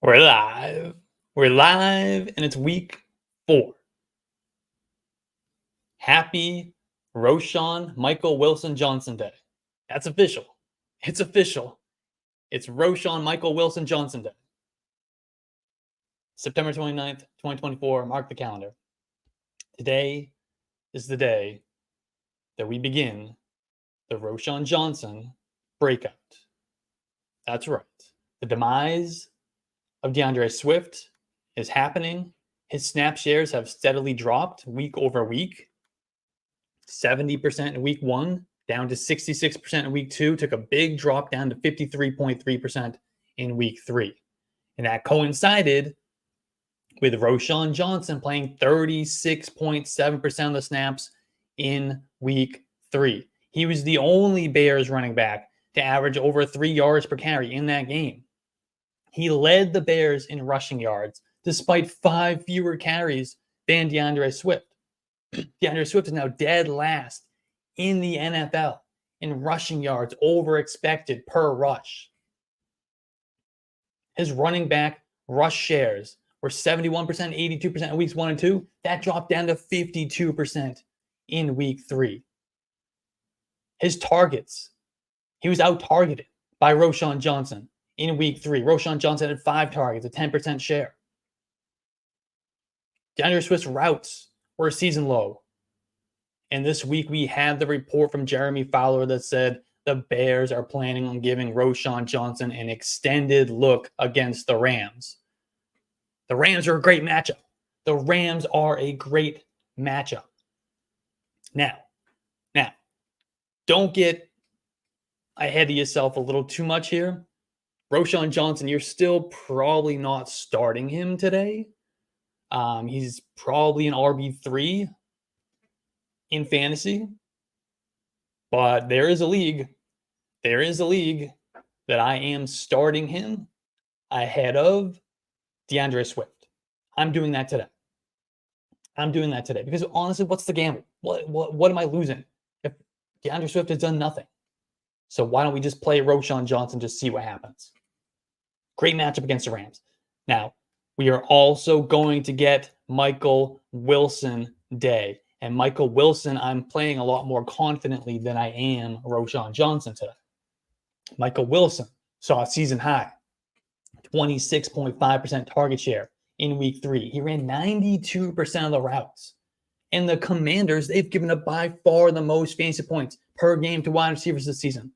We're live. We're live, and it's week 4. Happy Roschon Michael Wilson Johnson Day. That's official. It's official. It's Roschon Michael Wilson Johnson Day. September 29th, 2024. Mark the calendar. Today is the day that we begin the Roschon Johnson breakout. That's right. The demise of DeAndre Swift is happening. His snap shares have steadily dropped week over week. 70% in week 1, down to 66% in week 2, took a big drop down to 53.3% in week 3. And that coincided with Roschon Johnson playing 36.7% of the snaps in week 3. He was the only Bears running back to average over 3 yards per carry in that game. He led the Bears in rushing yards despite 5 fewer carries than DeAndre Swift. DeAndre Swift is now dead last in the NFL in rushing yards over expected per rush. His running back rush shares were 71%, 82% in weeks 1 and 2. That dropped down to 52% in week 3. His targets, he was out-targeted by Roschon Johnson in week 3. Roschon Johnson had 5 targets, a 10% share. DeAndre Swift's routes were a season low. And this week we had the report from Jeremy Fowler that said the Bears are planning on giving Roschon Johnson an extended look against the Rams. The Rams are a great matchup. The Rams are a great matchup. Now, don't get ahead of yourself a little too much here. Roschon Johnson, you're still probably not starting him today. He's probably an RB3 in fantasy. But there is a league that I am starting him ahead of DeAndre Swift. I'm doing that today. Because honestly, what's the gamble? What am I losing if DeAndre Swift has done nothing? So why don't we just play Roschon Johnson, just see what happens? Great matchup against the Rams. Now, we are also going to get Michael Wilson Day. And Michael Wilson, I'm playing a lot more confidently than I am Roschon Johnson today. Michael Wilson saw a season high, 26.5% target share in week 3. He ran 92% of the routes. And the Commanders, they've given up by far the most fantasy points per game to wide receivers this season.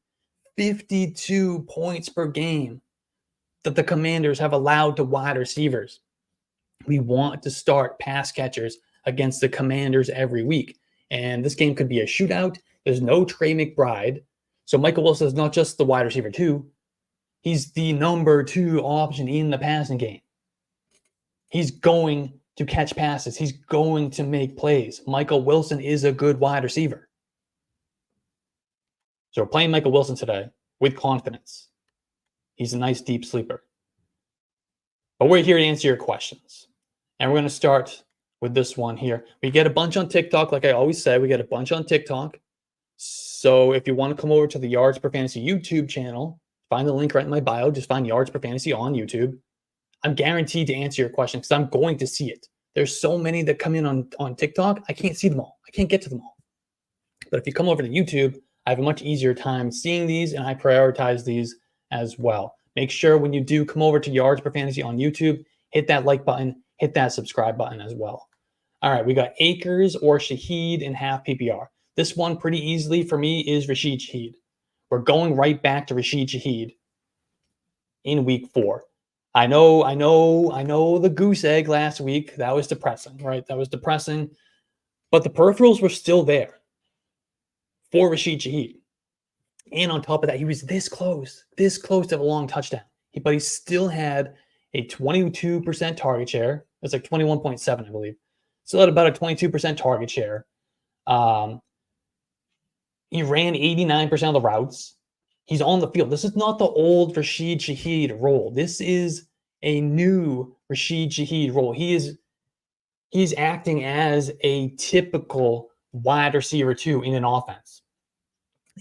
52 points per game that the Commanders have allowed to wide receivers. We want to start pass catchers against the Commanders every week. And this game could be a shootout. There's no Trey McBride. So Michael Wilson is not just the wide receiver 2. He's the number 2 option in the passing game. He's going to catch passes. He's going to make plays. Michael Wilson is a good wide receiver. So we're playing Michael Wilson today with confidence. He's a nice deep sleeper. But we're here to answer your questions. And we're going to start with this one here. We get a bunch on TikTok. Like I always say, we get a bunch on TikTok. So if you want to come over to the Yards Per Fantasy YouTube channel, find the link right in my bio. Just find Yards Per Fantasy on YouTube. I'm guaranteed to answer your question because I'm going to see it. There's so many that come in on TikTok. I can't see them all. I can't get to them all. But if you come over to YouTube, I have a much easier time seeing these, and I prioritize these as well. Make sure when you do come over to Yards Per Fantasy on YouTube, hit that like button, hit that subscribe button as well. All right, we got Akers or Shaheed in half PPR. This one pretty easily for me is Rashid Shaheed. We're going right back to Rashid Shaheed in week 4. I know the goose egg last week. That was depressing, right? That was depressing. But the peripherals were still there for Rashid Shaheed. And on top of that, he was this close to have a long touchdown. But he still had a 22% target share. It's like 21.7, I believe. Still had about a 22% target share. He ran 89% of the routes. He's on the field. This is not the old Rashid Shaheed role. This is a new Rashid Shaheed role. He's acting as a typical wide receiver 2 in an offense.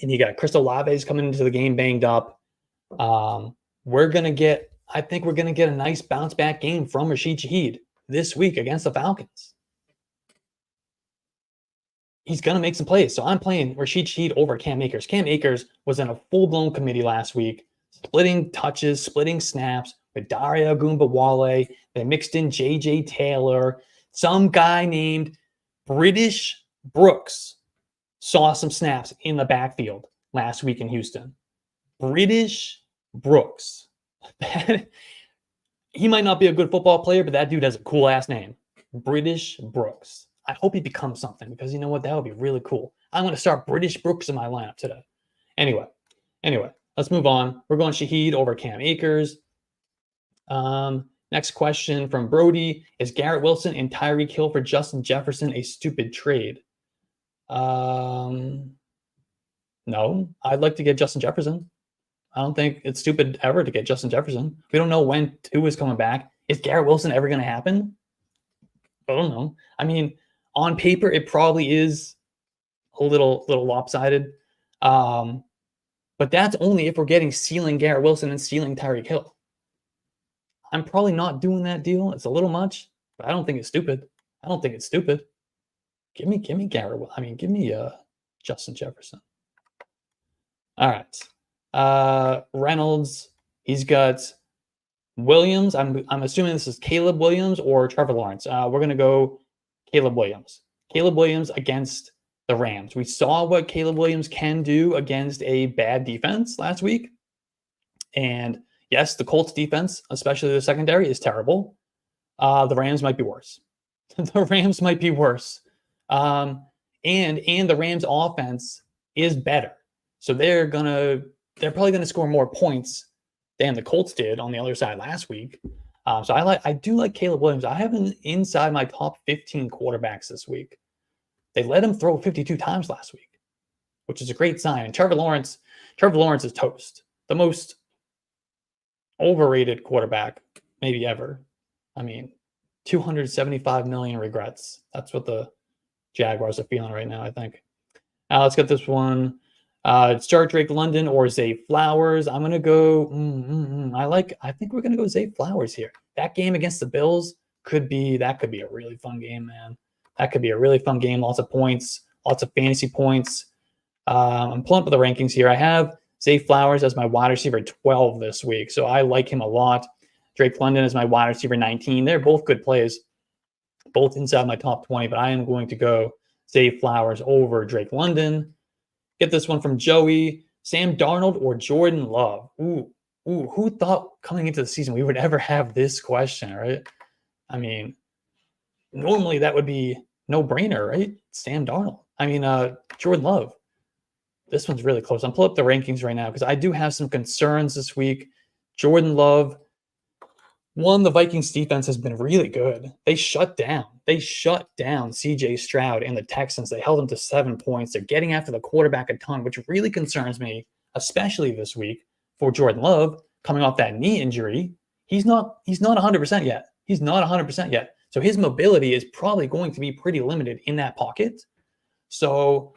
And you got Chris Olave's coming into the game banged up. We're going to get I think we're going to get a nice bounce back game from Rashid Shaheed this week against the Falcons. He's going to make some plays. So I'm playing Rashid Shaheed over Cam Akers. Cam Akers was in a full-blown committee last week, splitting touches, splitting snaps with Daria Agumbawale. They mixed in J.J. Taylor. Some guy named British Brooks saw some snaps in the backfield last week in Houston. British Brooks. He might not be a good football player, but that dude has a cool-ass name. British Brooks. I hope he becomes something because you know what? That would be really cool. I'm going to start British Brooks in my lineup today. Anyway, let's move on. We're going Shaheed over Cam Akers. Next question from Brody. Is Garrett Wilson and Tyreek Hill for Justin Jefferson a stupid trade? No. I'd like to get Justin Jefferson. I don't think it's stupid ever to get Justin Jefferson. We don't know when Tua is coming back. Is Garrett Wilson ever going to happen? I don't know. I mean, on paper, it probably is a little lopsided. But that's only if we're getting ceiling Garrett Wilson and ceiling Tyreek Hill. I'm probably not doing that deal. It's a little much, but I don't think it's stupid. Give me Garrett. I mean, give me Justin Jefferson. All right. Reynolds, he's got Williams. I'm assuming this is Caleb Williams or Trevor Lawrence. We're going to go Caleb Williams. Caleb Williams against the Rams. We saw what Caleb Williams can do against a bad defense last week. And yes, the Colts defense, especially the secondary, is terrible. The Rams might be worse. And the Rams offense is better. So they're probably gonna score more points than the Colts did on the other side last week. So I do like Caleb Williams. I have him inside my top 15 quarterbacks this week. They let him throw 52 times last week, which is a great sign. And Trevor Lawrence is toast. The most overrated quarterback maybe ever. I mean, 275 million regrets. That's what the Jaguars are feeling right now, I think. Let's get this one. Start Drake London or Zay Flowers. I'm gonna go. I think we're gonna go Zay Flowers here. That game against the Bills could be a really fun game, man. That could be a really fun game. Lots of points, lots of fantasy points. I'm pulling up the rankings here. I have Zay Flowers as my wide receiver 12 this week, so I like him a lot. Drake London is my wide receiver 19. They're both good plays, both inside my top 20, but I am going to go Zay Flowers over Drake London. Get this one from Joey. Sam Darnold or Jordan Love? Ooh, who thought coming into the season we would ever have this question, right? I mean, normally that would be no-brainer, right? Sam Darnold. I mean, Jordan Love. This one's really close. I'm pulling up the rankings right now because I do have some concerns this week. Jordan Love. One, the Vikings defense has been really good. They shut down CJ Stroud and the Texans. They held them to 7 points. They're getting after the quarterback a ton, which really concerns me, especially this week for Jordan Love coming off that knee injury. He's not 100% yet. He's not 100% yet. So his mobility is probably going to be pretty limited in that pocket. So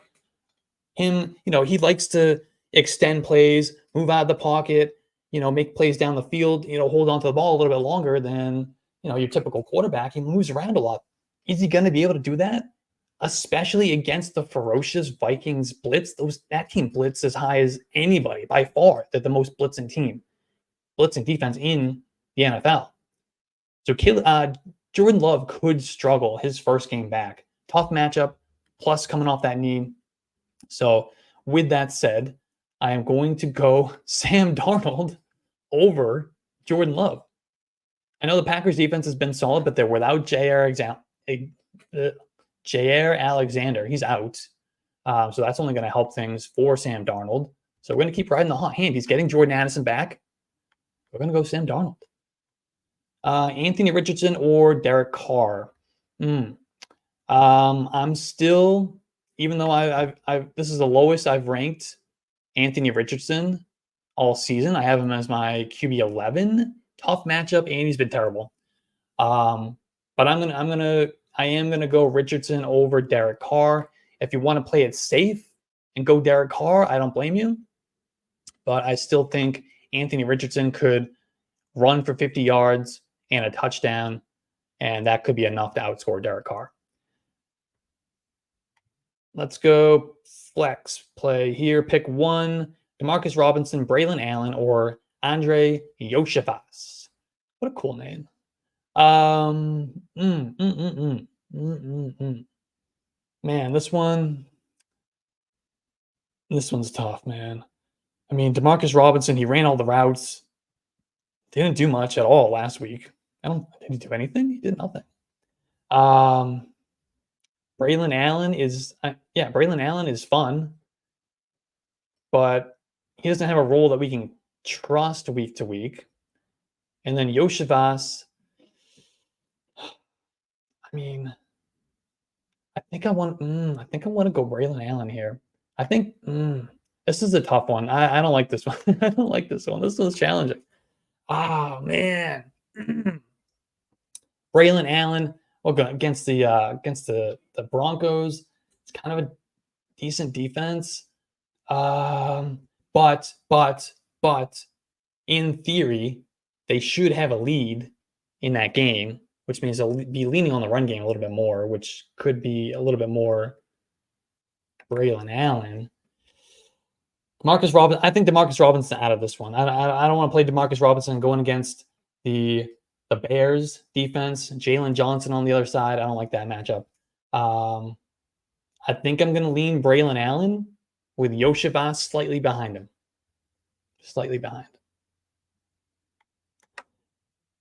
him, he likes to extend plays, move out of the pocket, make plays down the field, hold on to the ball a little bit longer than, your typical quarterback. He moves around a lot. Is he going to be able to do that? Especially against the ferocious Vikings blitz. That team blitz as high as anybody by far. They're the most blitzing defense in the NFL. So Jordan Love could struggle his first game back. Tough matchup, plus coming off that knee. So with that said, I am going to go Sam Darnold over Jordan Love. I know the Packers defense has been solid, but they're without Jair Alexander. He's out. So that's only going to help things for Sam Darnold. So we're going to keep riding the hot hand. He's getting Jordan Addison back. We're going to go Sam Darnold. Anthony Richardson or Derek Carr. I'm still, even though I've this is the lowest I've ranked Anthony Richardson all season. I have him as my QB 11. Tough matchup, and he's been terrible. But I am gonna go Richardson over Derek Carr. If you want to play it safe and go Derek Carr, I don't blame you. But I still think Anthony Richardson could run for 50 yards and a touchdown, and that could be enough to outscore Derek Carr. Let's go flex play here. Pick one: Demarcus Robinson, Braylon Allen, or Andre Yoshivas. What a cool name. Man, this one's tough, man. I mean, Demarcus Robinson, he ran all the routes. Didn't do much at all last week. Did he do anything? He did nothing. Braylon Allen is fun, but he doesn't have a role that we can trust week to week. And then Yoshivas, I mean, I think I want to go Braylon Allen here. I think this is a tough one. I don't like this one. I don't like this one. This one's challenging. Oh man. Braylon Allen against the Broncos. It's kind of a decent defense. But in theory, they should have a lead in that game, which means they'll be leaning on the run game a little bit more, which could be a little bit more Braylon Allen. Demarcus Robinson, I think Demarcus Robinson out of this one. I don't want to play Demarcus Robinson going against the Bears defense. Jalen Johnson on the other side. I don't like that matchup. I think I'm going to lean Braylon Allen with Yoshivas slightly behind him. Slightly behind.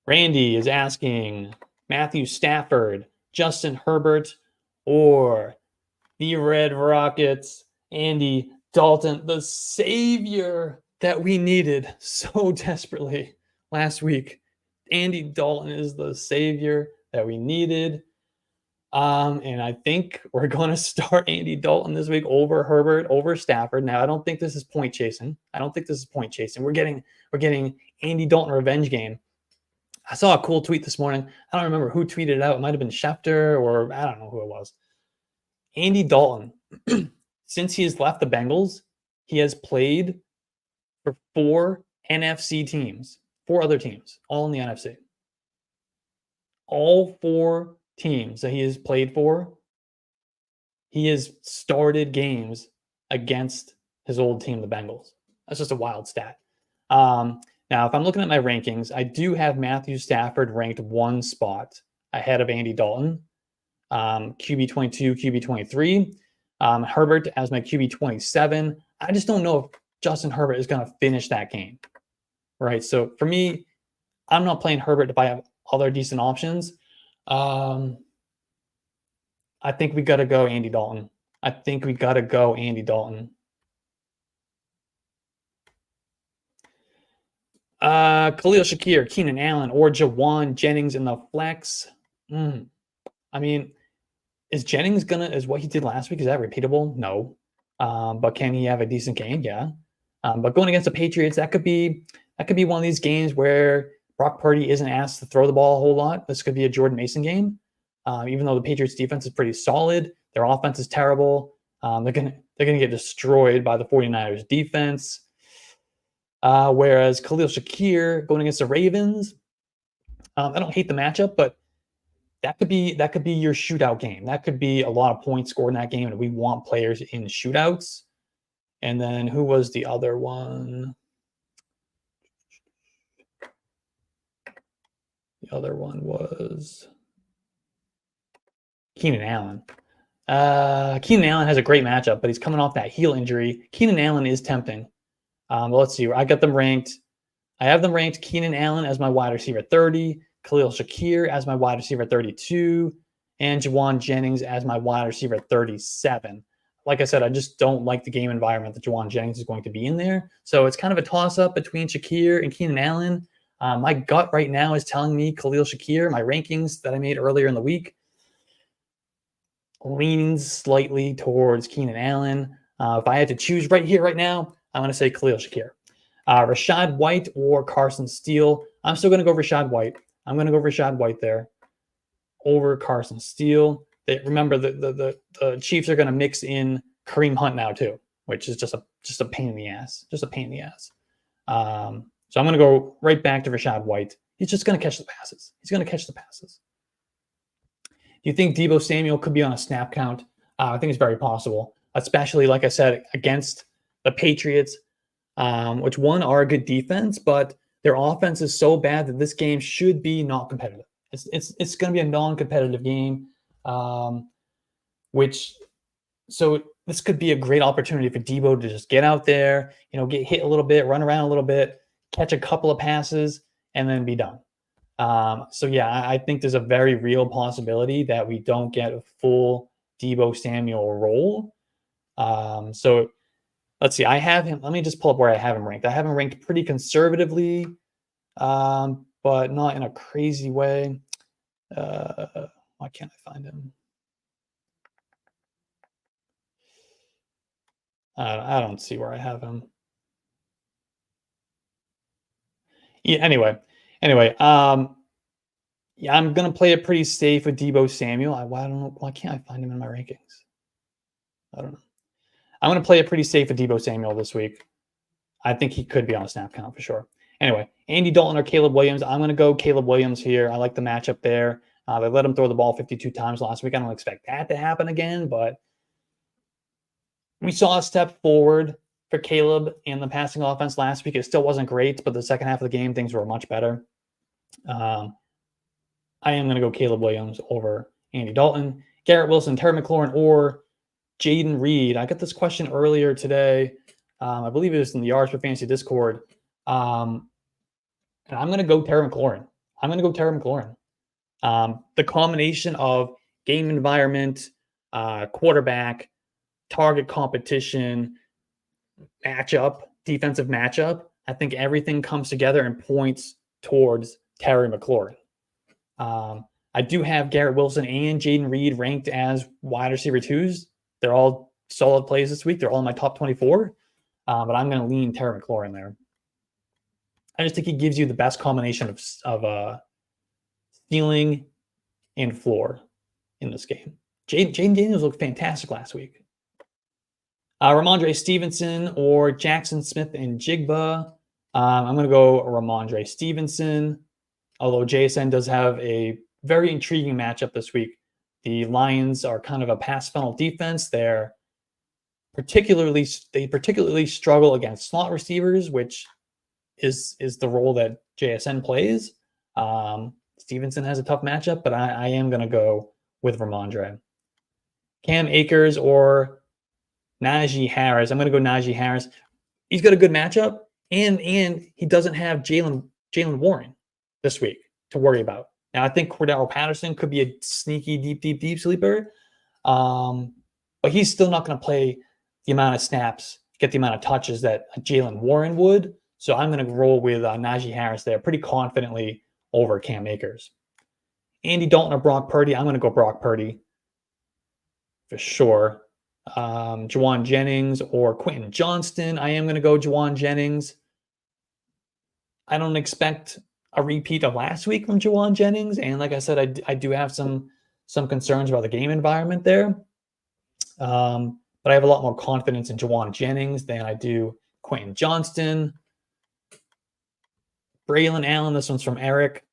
Randy is asking Matthew Stafford, Justin Herbert, or the Red Rockets, Andy Dalton, the savior that we needed so desperately last week. Andy Dalton is the savior that we needed. And I think we're going to start Andy Dalton this week over Herbert, over Stafford. Now, I don't think this is point chasing. We're getting Andy Dalton revenge game. I saw a cool tweet this morning. I don't remember who tweeted it out. It might have been Schefter, or I don't know who it was. Andy Dalton, since he has left the Bengals, he has played for 4 NFC teams, 4 other teams, all in the NFC. All 4 teams that he has played for, he has started games against his old team, the Bengals. That's just a wild stat. Now, if I'm looking at my rankings, I do have Matthew Stafford ranked 1 spot ahead of Andy Dalton, QB 22, QB 23. Herbert as my QB 27. I just don't know if Justin Herbert is going to finish that game, right? So for me, I'm not playing Herbert if I have other decent options. I think we got to go Andy Dalton. Khalil Shakir, Keenan Allen, or Jauan Jennings in the flex. I mean, is Jennings is what he did last week, is that repeatable? No. But can he have a decent game? Yeah. But going against the Patriots, that could be one of these games where Brock Purdy isn't asked to throw the ball a whole lot. This could be a Jordan Mason game. Even though the Patriots defense is pretty solid, their offense is terrible. They're gonna get destroyed by the 49ers defense. Whereas Khalil Shakir going against the Ravens, I don't hate the matchup, but that could be your shootout game. That could be a lot of points scored in that game, and we want players in shootouts. And then who was the other one? The other one was Keenan Allen. Keenan Allen has a great matchup, but he's coming off that heel injury. Keenan Allen is tempting. Let's see. I have them ranked. Keenan Allen as my wide receiver 30, Khalil Shakir as my wide receiver 32, and Jauan Jennings as my wide receiver 37. Like I said, I just don't like the game environment that Jauan Jennings is going to be in there. So it's kind of a toss-up between Shakir and Keenan Allen. My gut right now is telling me Khalil Shakir. My rankings that I made earlier in the week leans slightly towards Keenan Allen. If I had to choose right here, right now, I'm going to say Khalil Shakir. Rachaad White or Carson Steele. I'm still going to go Rachaad White. I'm going to go Rachaad White there over Carson Steele. Remember, the Chiefs are going to mix in Kareem Hunt now too, which is just a pain in the ass. So I'm going to go right back to Rachaad White. He's just going to catch the passes. He's going to catch the passes. Do you think Deebo Samuel could be on a snap count? I think it's very possible, especially, like I said, against the Patriots, which one are a good defense, but their offense is so bad that this game should be not competitive. It's going to be a non-competitive game, so this could be a great opportunity for Deebo to just get out there, get hit a little bit, run around a little bit, catch a couple of passes, and then be done. So yeah, I think there's a very real possibility that we don't get a full Deebo Samuel role. So let's see. I have him. Let me just pull up where I have him ranked. I have him ranked pretty conservatively, but not in a crazy way. Why can't I find him? I don't see where I have him. Yeah. Anyway. Yeah, I'm gonna play it pretty safe with Deebo Samuel. I don't know. Why can't I find him in my rankings? I don't know. I'm gonna play it pretty safe with Deebo Samuel this week. I think he could be on a snap count for sure. Anyway, Andy Dalton or Caleb Williams. I'm gonna go Caleb Williams here. I like the matchup there. They let him throw the ball 52 times last week. I don't expect that to happen again, but we saw a step forward for Caleb in the passing offense last week. It still wasn't great, but the second half of the game, things were much better. I am going to go Caleb Williams over Andy Dalton, Garrett Wilson, Terry McLaurin, or Jaden Reed. I got this question earlier today. I believe it was in the Yards for Fantasy Discord. And I'm going to go Terry McLaurin. The combination of game environment, quarterback, target competition, defensive matchup, I think everything comes together and points towards Terry McLaurin. I do have Garrett Wilson and Jaden Reed ranked as wide receiver 2s. They're all solid plays this week. They're all in my top 24, but I'm going to lean Terry McLaurin there. I just think he gives you the best combination of ceiling and floor in this game. Jaden Daniels looked fantastic last week. Ramondre Stevenson or Jackson Smith and Jigba. I'm going to go Ramondre Stevenson, although JSN does have a very intriguing matchup this week. The Lions are kind of a pass funnel defense. They particularly struggle against slot receivers, which is the role that JSN plays. Stevenson has a tough matchup, but I am going to go with Ramondre. Cam Akers or Najee Harris. I'm going to go Najee Harris. He's got a good matchup, and he doesn't have Jalen Warren this week to worry about. Now, I think Cordell Patterson could be a sneaky deep sleeper, but he's still not going to play the amount of snaps, get the amount of touches that Jalen Warren would. So I'm going to roll with Najee Harris there pretty confidently over Cam Akers. Andy Dalton or Brock Purdy. I'm going to go Brock Purdy for sure. Jauan Jennings or Quentin Johnston. I am going to go Jauan Jennings. I don't expect a repeat of last week from Jauan Jennings. And like I said, I do have some concerns about the game environment there. But I have a lot more confidence in Jauan Jennings than I do Quentin Johnston. Braylon Allen, this one's from Eric.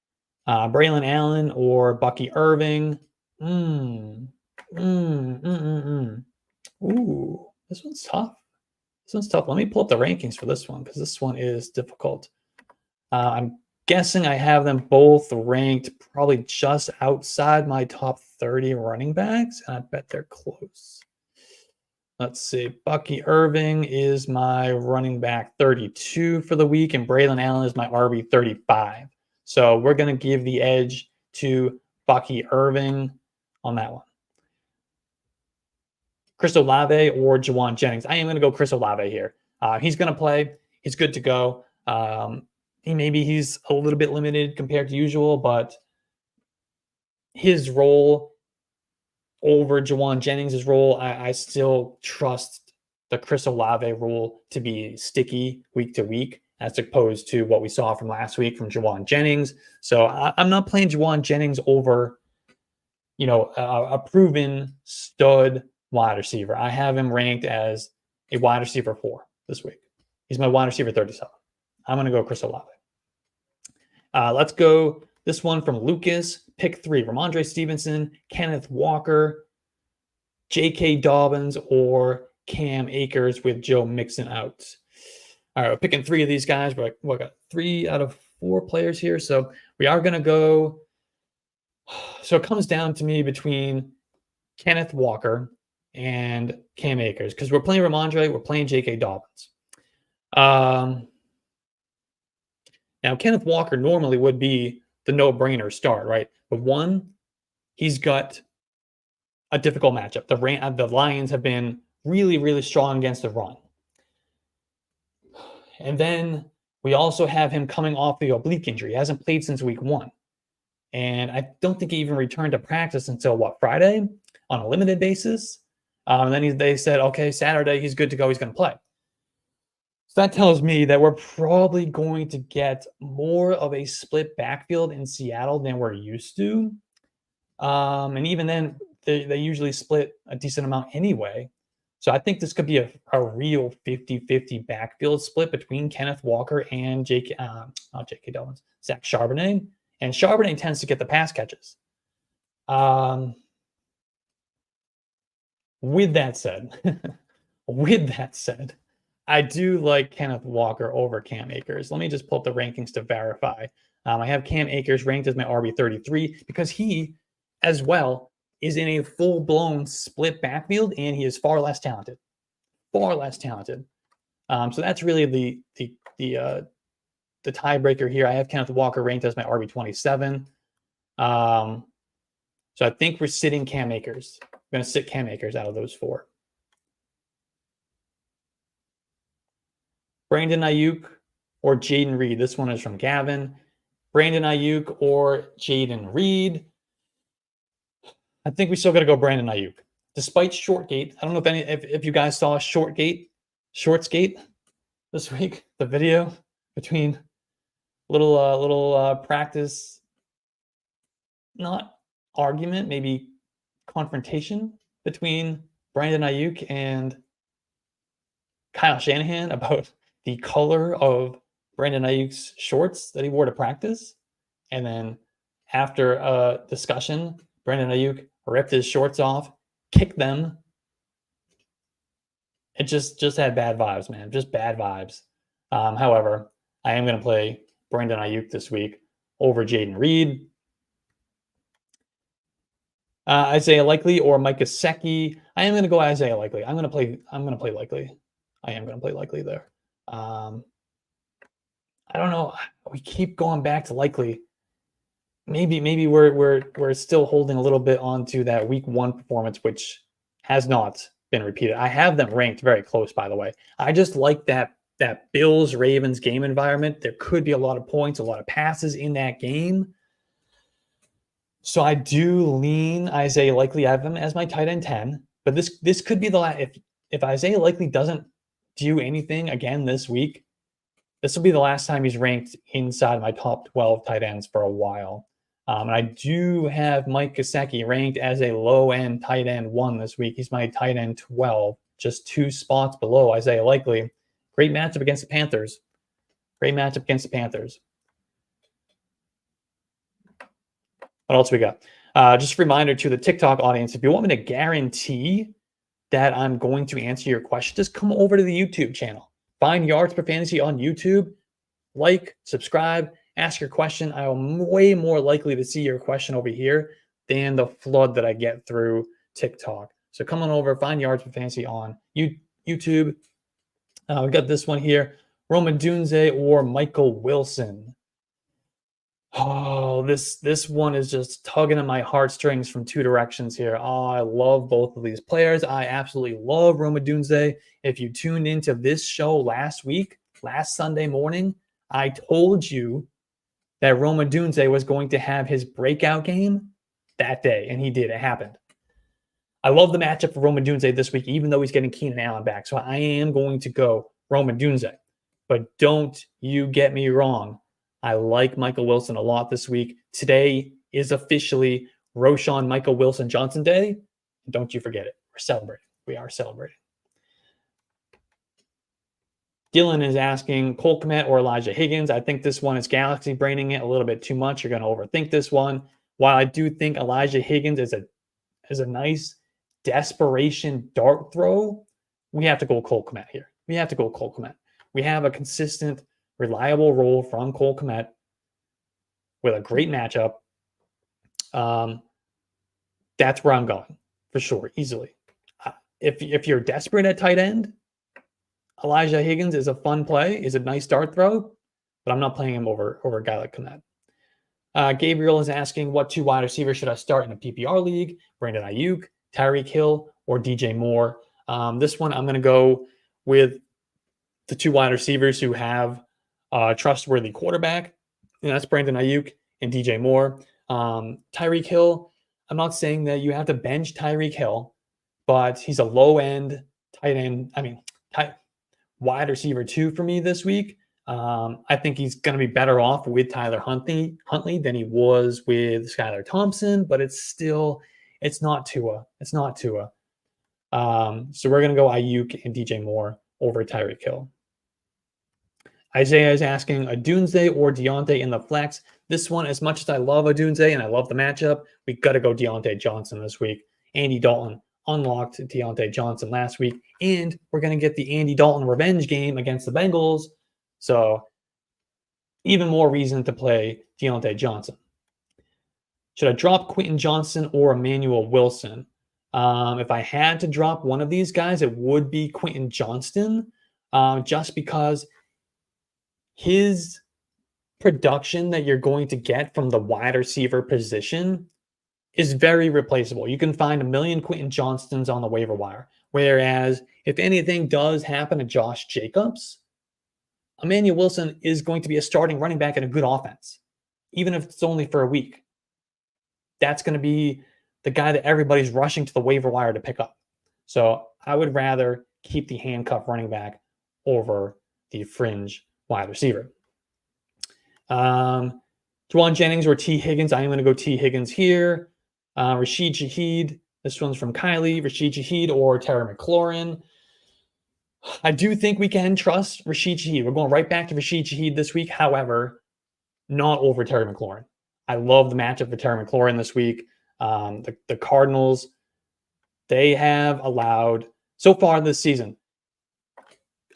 Braylon Allen or Bucky Irving. Ooh, this one's tough. Let me pull up the rankings for this one because this one is difficult. I'm guessing I have them both ranked probably just outside my top 30 running backs, and I bet they're close. Let's see. Bucky Irving is my running back 32 for the week, and Braylon Allen is my RB 35. So we're going to give the edge to Bucky Irving on that one. Chris Olave or Jauan Jennings. I am going to go Chris Olave here. He's going to play. He's good to go. He's a little bit limited compared to usual, but his role over Jauan Jennings' role, I still trust the Chris Olave role to be sticky week to week, as opposed to what we saw from last week from Jauan Jennings. So I'm not playing Jauan Jennings over, a proven stud wide receiver. I have him ranked as a wide receiver 4 this week. He's my wide receiver 37. I'm going to go Chris Olave. Let's go this one from Lucas. Pick 3, Ramondre Stevenson, Kenneth Walker, J.K. Dobbins, or Cam Akers with Joe Mixon out. All right, we're picking 3 of these guys. We got 3 out of 4 players here. So we are going to go. So it comes down to me between Kenneth Walker and Cam Akers because we're playing Ramondre, we're playing J.K. Dobbins. Now, Kenneth Walker normally would be the no-brainer start, right? But one, he's got a difficult matchup. The Lions have been really, really strong against the run. And then we also have him coming off the oblique injury. He hasn't played since week 1. And I don't think he even returned to practice until, Friday on a limited basis. And then they said, okay, Saturday, he's good to go. He's going to play. So that tells me that we're probably going to get more of a split backfield in Seattle than we're used to. And even then, they usually split a decent amount anyway. So I think this could be a real 50-50 backfield split between Kenneth Walker and not J.K. Dobbins, Zach Charbonnet. And Charbonnet tends to get the pass catches. With that said, I do like Kenneth Walker over Cam Akers. Let me just pull up the rankings to verify. I have Cam Akers ranked as my RB33 because he, as well, is in a full-blown split backfield, and he is far less talented. So that's really the tiebreaker here. I have Kenneth Walker ranked as my RB27. So I think we're sitting Cam Akers. I'm going to sit Cam Akers out of those 4. Brandon Ayuk or Jaden Reed. This one is from Gavin. Brandon Ayuk or Jaden Reed. I think we still got to go Brandon Ayuk. Despite Shortgate, I don't know if you guys saw Shortsgate this week, the video between little practice, not argument, maybe confrontation between Brandon Ayuk and Kyle Shanahan about the color of Brandon Ayuk's shorts that he wore to practice. And then after a discussion, Brandon Ayuk ripped his shorts off, kicked them. It just had bad vibes, man. Just bad vibes. However, I am going to play Brandon Ayuk this week over Jaden Reed. Isaiah Likely or Mike Gesicki. I am going to go Isaiah Likely. I'm going to play Likely. I am going to play Likely there. I don't know. We keep going back to Likely. Maybe we're still holding a little bit onto that week 1 performance, which has not been repeated. I have them ranked very close, by the way. I just like that Bills-Ravens game environment. There could be a lot of points, a lot of passes in that game. So I do lean Isaiah Likely. I have him as my tight end 10. But this could be the last. If Isaiah Likely doesn't do anything again this week, this will be the last time he's ranked inside my top 12 tight ends for a while. And I do have Mike Gesicki ranked as a low-end tight end 1 this week. He's my tight end 12, just 2 spots below Isaiah Likely. Great matchup against the Panthers. What else we got? Just a reminder to the TikTok audience, if you want me to guarantee that I'm going to answer your question, just come over to the YouTube channel. Find Yards Per Fantasy on YouTube. Like, subscribe, ask your question. I am way more likely to see your question over here than the flood that I get through TikTok. So come on over, find Yards Per Fantasy on YouTube. We've got this one here. Odunze or Michael Wilson. Oh, this one is just tugging at my heartstrings from 2 directions here. Oh, I love both of these players. I absolutely love Odunze. If you tuned into this show last Sunday morning, I told you that Odunze was going to have his breakout game that day, and he did. It happened. I love the matchup for Odunze this week, even though he's getting Keenan Allen back. So I am going to go Odunze. But don't you get me wrong. I like Michael Wilson a lot this week. Today is officially Roschon Michael Wilson Johnson Day. Don't you forget it. We're celebrating. We are celebrating. Dylan is asking Cole Kmet or Elijah Higgins. I think this one is galaxy braining it a little bit too much. You're going to overthink this one. While I do think Elijah Higgins is a nice desperation dart throw, we have to go Cole Kmet here. We have to go Cole Kmet. We have a consistent, reliable role from Cole Kmet with a great matchup. That's where I'm going for sure, easily. If you're desperate at tight end, Elijah Higgins is a fun play, is a nice dart throw, but I'm not playing him over a guy like Kmet. Gabriel is asking, what 2 wide receivers should I start in a PPR league? Brandon Ayuk, Tyreek Hill, or DJ Moore? This one, I'm going to go with the 2 wide receivers who have a trustworthy quarterback, and that's Brandon Ayuk and DJ Moore. Tyreek Hill, I'm not saying that you have to bench Tyreek Hill, but he's a low-end tight end. Wide receiver 2 for me this week. I think he's going to be better off with Tyler Huntley than he was with Skylar Thompson, but it's not Tua. It's not Tua. So we're going to go Ayuk and DJ Moore over Tyreek Hill. Isaiah is asking Odunze or Deontay in the flex. This one, as much as I love Odunze and I love the matchup, we got to go Deontay Johnson this week. Andy Dalton unlocked Deontay Johnson last week, and we're going to get the Andy Dalton revenge game against the Bengals. So even more reason to play Deontay Johnson. Should I drop Quentin Johnson or Emmanuel Wilson? If I had to drop one of these guys, it would be Quentin Johnston, just because his production that you're going to get from the wide receiver position is very replaceable. You can find a million Quentin Johnstons on the waiver wire. Whereas if anything does happen to Josh Jacobs, Emmanuel Wilson is going to be a starting running back in a good offense, even if it's only for a week. That's going to be the guy that everybody's rushing to the waiver wire to pick up. So I would rather keep the handcuff running back over the fringe wide receiver. Jauan Jennings or T. Higgins. I am going to go T. Higgins here. Rashid Shaheed. This one's from Kylie. Rashid Shaheed or Terry McLaurin. I do think we can trust Rashid Shaheed. We're going right back to Rashid Shaheed this week. However, not over Terry McLaurin. I love the matchup for Terry McLaurin this week. The Cardinals, they have allowed, so far this season,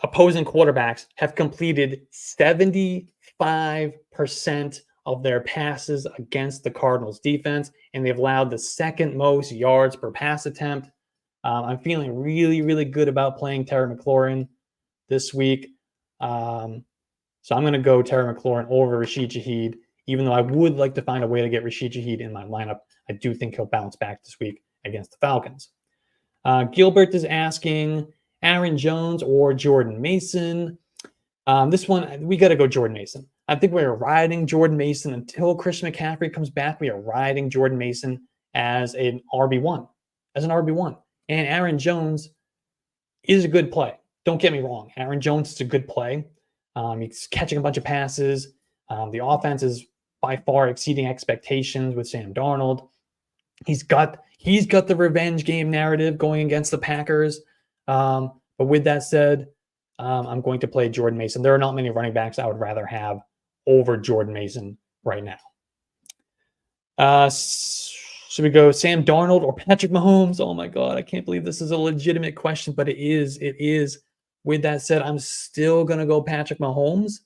opposing quarterbacks have completed 75% of their passes against the Cardinals defense, and they've allowed the second most yards per pass attempt. I'm feeling really, really good about playing Terry McLaurin this week. So I'm going to go Terry McLaurin over Rashid Shaheed, even though I would like to find a way to get Rashid Shaheed in my lineup. I do think he'll bounce back this week against the Falcons. Gilbert is asking Aaron Jones or Jordan Mason. This one, we got to go Jordan Mason. I think we're riding Jordan Mason until Christian McCaffrey comes back. We are riding Jordan Mason as an RB1. And Aaron Jones is a good play. Don't get me wrong. Aaron Jones is a good play. He's catching a bunch of passes. The offense is by far exceeding expectations with Sam Darnold. He's got the revenge game narrative going against the Packers. But with that said, I'm going to play Jordan Mason. There are not many running backs I would rather have over Jordan Mason right now. Should we go Sam Darnold or Patrick Mahomes? Oh my God, I can't believe this is a legitimate question, but it is. It is. With that said, I'm still going to go Patrick Mahomes,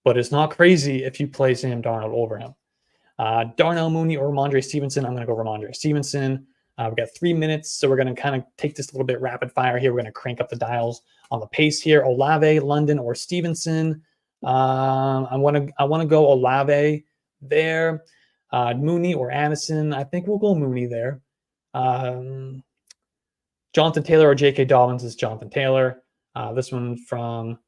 but it's not crazy if you play Sam Darnold over him. Darnell Mooney or Ramondre Stevenson? I'm going to go Ramondre Stevenson. We've got 3 minutes, so we're going to kind of take this a little bit rapid fire here. We're going to crank up the dials on the pace here. Olave, London, or Stevenson? I want to go Olave there. Mooney or Addison? I think we'll go Mooney there. Jonathan Taylor or J.K. Dobbins is Jonathan Taylor. This one from...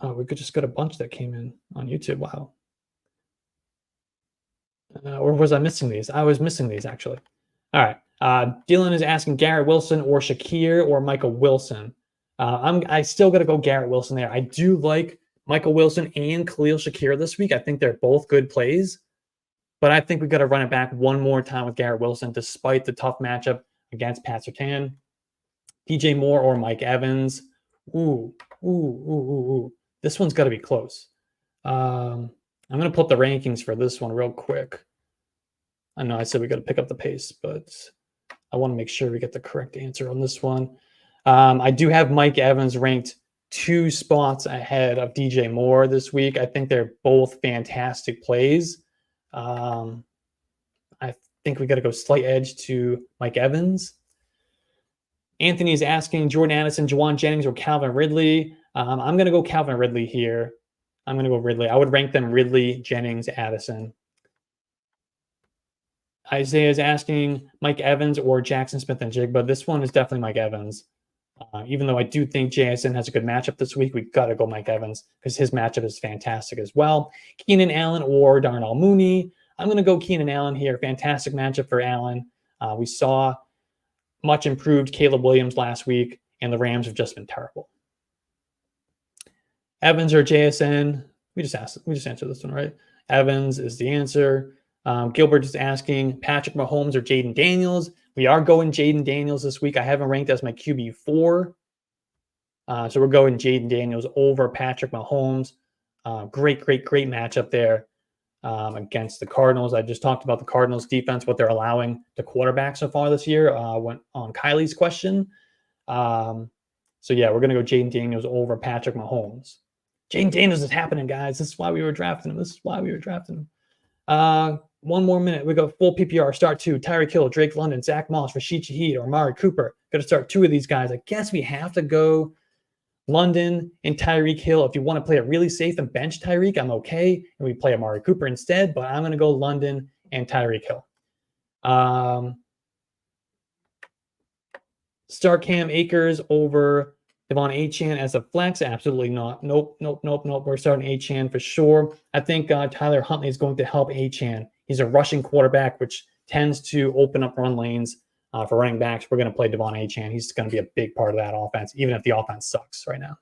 we could just got a bunch that came in on YouTube. Wow. Or was I missing these? I was missing these, actually. All right. Dylan is asking Garrett Wilson or Shakir or Michael Wilson. I still got to go Garrett Wilson there. I do like Michael Wilson and Khalil Shakir this week. I think they're both good plays. But I think we've got to run it back one more time with Garrett Wilson, despite the tough matchup against Pat Surtain. DJ Moore or Mike Evans. Ooh. This one's got to be close. I'm going to put the rankings for this one real quick. I know I said we got to pick up the pace, but I want to make sure we get the correct answer on this one. I do have Mike Evans ranked 2 spots ahead of DJ Moore this week. I think they're both fantastic plays. I think we got to go slight edge to Mike Evans. Anthony is asking Jordan Addison, Jauan Jennings, or Calvin Ridley. I'm going to go Calvin Ridley here. I'm going to go Ridley. I would rank them Ridley, Jennings, Addison. Isaiah is asking Mike Evans or Jackson Smith-Njigba. This one is definitely Mike Evans. Even though I do think JSN has a good matchup this week, we've got to go Mike Evans because his matchup is fantastic as well. Keenan Allen or Darnell Mooney. I'm going to go Keenan Allen here. Fantastic matchup for Allen. We saw much improved Caleb Williams last week, and the Rams have just been terrible. Evans or JSN? We just answered this one, right? Evans is the answer. Gilbert is asking Patrick Mahomes or Jaden Daniels. We are going Jaden Daniels this week. I have him ranked as my QB4. So we're going Jaden Daniels over Patrick Mahomes. Great matchup there against the Cardinals. I just talked about the Cardinals defense, what they're allowing the quarterback so far this year. Went on Kylie's question. So yeah, we're going to go Jaden Daniels over Patrick Mahomes. Jaden Daniels is happening, guys. This is why we were drafting him. One more minute. We go full PPR. Start 2. Tyreek Hill, Drake London, Zach Moss, Rashid Shaheed, or Amari Cooper. Got to start 2 of these guys. I guess we have to go London and Tyreek Hill. If you want to play it really safe and bench Tyreek, I'm okay. And we play Amari Cooper instead, but I'm going to go London and Tyreek Hill. Start Cam Akers over Devon Achane as a flex? Absolutely not. Nope. We're starting Achane for sure. I think Tyler Huntley is going to help Achane. He's a rushing quarterback, which tends to open up run lanes for running backs. We're going to play Devon Achane. He's going to be a big part of that offense, even if the offense sucks right now.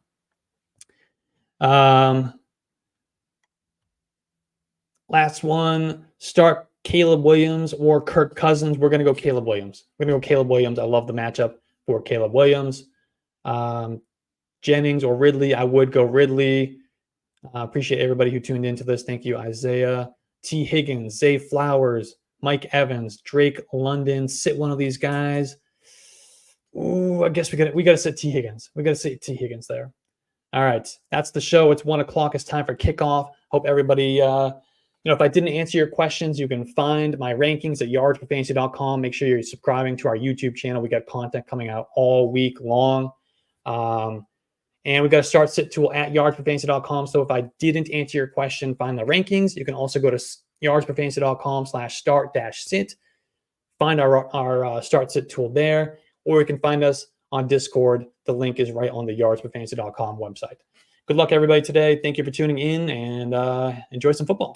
Last one. Start Caleb Williams or Kirk Cousins. We're going to go Caleb Williams. I love the matchup for Caleb Williams. Jennings or Ridley, I would go Ridley. Appreciate everybody who tuned into this. Thank you, Isaiah. T. Higgins, Zay Flowers, Mike Evans, Drake London. Sit one of these guys. Ooh, I guess we got to sit T. Higgins. We got to sit T. Higgins there. All right, that's the show. It's 1:00. It's time for kickoff. Hope everybody, if I didn't answer your questions, you can find my rankings at yardsforfantasy.com. Make sure you're subscribing to our YouTube channel. We got content coming out all week long. And we got a start sit tool at yardsforfantasy.com. So if I didn't answer your question, find the rankings. You can also go to yardsforfantasy.com/start-sit. Find our start sit tool there, or you can find us on Discord. The link is right on the yardsforfantasy.com website. Good luck, everybody, today. Thank you for tuning in, and enjoy some football.